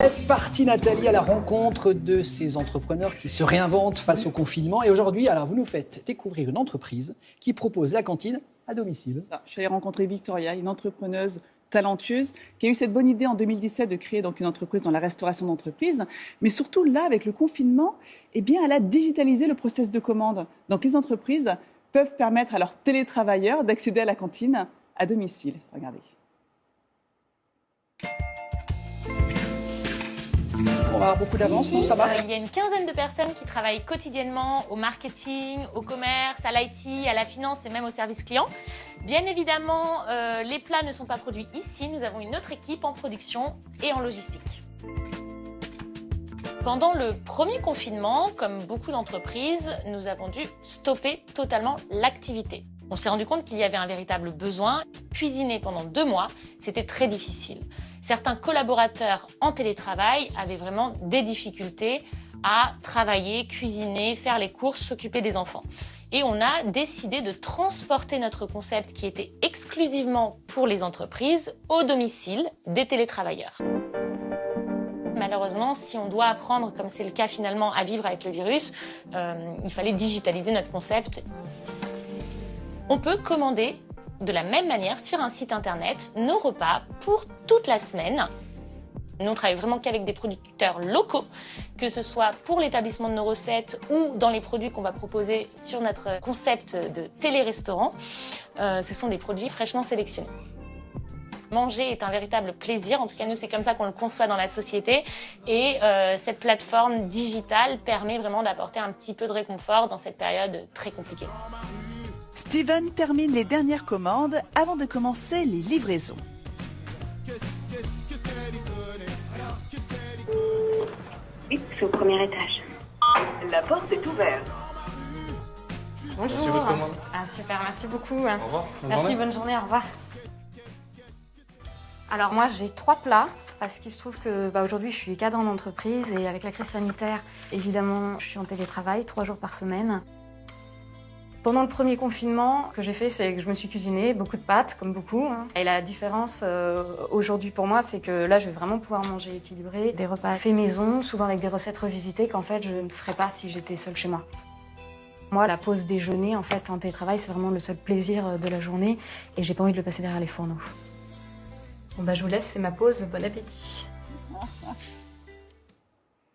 êtes partie, Nathalie, à la rencontre de ces entrepreneurs qui se réinventent face au confinement. Et aujourd'hui, alors, vous nous faites découvrir une entreprise qui propose la cantine à domicile. Je suis allée rencontrer Victoria, une entrepreneuse talentueuse qui a eu cette bonne idée en 2017 de créer donc une entreprise dans la restauration d'entreprise. Mais surtout, là, avec le confinement, eh bien, elle a digitalisé le process de commande. Donc, les entreprises peuvent permettre à leurs télétravailleurs d'accéder à la cantine à domicile. Regardez. On va avoir beaucoup d'avance, non, ça va? Il y a une quinzaine de personnes qui travaillent quotidiennement au marketing, au commerce, à l'IT, à la finance et même au service client. Bien évidemment, les plats ne sont pas produits ici. Nous avons une autre équipe en production et en logistique. Pendant le premier confinement, comme beaucoup d'entreprises, nous avons dû stopper totalement l'activité. On s'est rendu compte qu'il y avait un véritable besoin. Cuisiner pendant 2 mois, c'était très difficile. Certains collaborateurs en télétravail avaient vraiment des difficultés à travailler, cuisiner, faire les courses, s'occuper des enfants. Et on a décidé de transporter notre concept qui était exclusivement pour les entreprises au domicile des télétravailleurs. Malheureusement, si on doit apprendre, comme c'est le cas finalement, à vivre avec le virus, il fallait digitaliser notre concept. On peut commander de la même manière sur un site internet nos repas pour toute la semaine. Nous, on travaille vraiment qu'avec des producteurs locaux, que ce soit pour l'établissement de nos recettes ou dans les produits qu'on va proposer sur notre concept de télé-restaurant. Ce sont des produits fraîchement sélectionnés. Manger est un véritable plaisir, en tout cas nous c'est comme ça qu'on le conçoit dans la société et cette plateforme digitale permet vraiment d'apporter un petit peu de réconfort dans cette période très compliquée. Steven termine les dernières commandes avant de commencer les livraisons. Oui, c'est au premier étage. La porte est ouverte. Bonjour. Merci votre commande. Ah super, merci beaucoup. Au revoir. Merci, bonne journée, au revoir. Alors moi j'ai 3 plats parce qu'il se trouve que aujourd'hui je suis cadre en entreprise et avec la crise sanitaire, évidemment, je suis en télétravail 3 jours par semaine. Pendant le premier confinement, ce que j'ai fait, c'est que je me suis cuisiné beaucoup de pâtes, comme beaucoup. Et la différence aujourd'hui pour moi, c'est que là, je vais vraiment pouvoir manger équilibré. Des repas faits maison, souvent avec des recettes revisitées qu'en fait, je ne ferais pas si j'étais seule chez moi. Moi, la pause déjeuner, en fait, en télétravail, c'est vraiment le seul plaisir de la journée et j'ai pas envie de le passer derrière les fourneaux. Bon bah, je vous laisse, c'est ma pause. Bon appétit.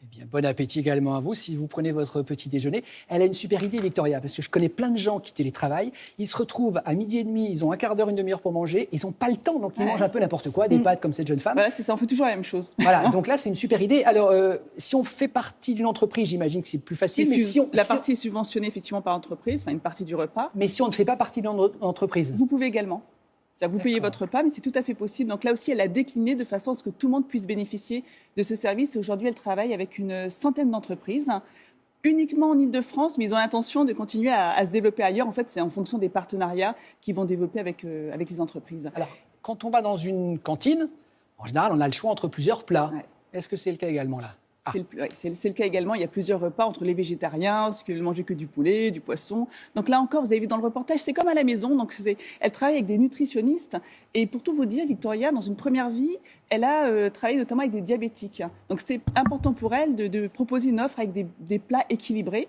Eh bien, bon appétit également à vous si vous prenez votre petit déjeuner. Elle a une super idée, Victoria, parce que je connais plein de gens qui télétravaillent. Ils se retrouvent à 12h30, ils ont un quart d'heure, une demi-heure pour manger. Ils n'ont pas le temps, donc ils mangent un peu n'importe quoi, des pâtes comme cette jeune femme. Voilà, c'est ça, on fait toujours la même chose. Voilà, donc là, c'est une super idée. Alors, si on fait partie d'une entreprise, j'imagine que c'est plus facile. Mais la partie est subventionnée effectivement par l'entreprise, enfin une partie du repas. Mais si on ne fait pas partie d'une entreprise, vous pouvez également. Vous payez votre repas, mais c'est tout à fait possible. Donc là aussi, elle a décliné de façon à ce que tout le monde puisse bénéficier de ce service. Et aujourd'hui, elle travaille avec une centaine d'entreprises, uniquement en Ile-de-France, mais ils ont l'intention de continuer à se développer ailleurs. En fait, c'est en fonction des partenariats qu'ils vont développer avec les entreprises. Alors, quand on va dans une cantine, en général, on a le choix entre plusieurs plats. Ouais. Est-ce que c'est le cas également là? C'est le cas également. Il y a plusieurs repas entre les végétariens, ceux qui ne mangent que du poulet, du poisson. Donc là encore, vous avez vu dans le reportage, c'est comme à la maison. Donc elle travaille avec des nutritionnistes. Et pour tout vous dire, Victoria, dans une première vie, elle a travaillé notamment avec des diabétiques. Donc c'était important pour elle de proposer une offre avec des plats équilibrés.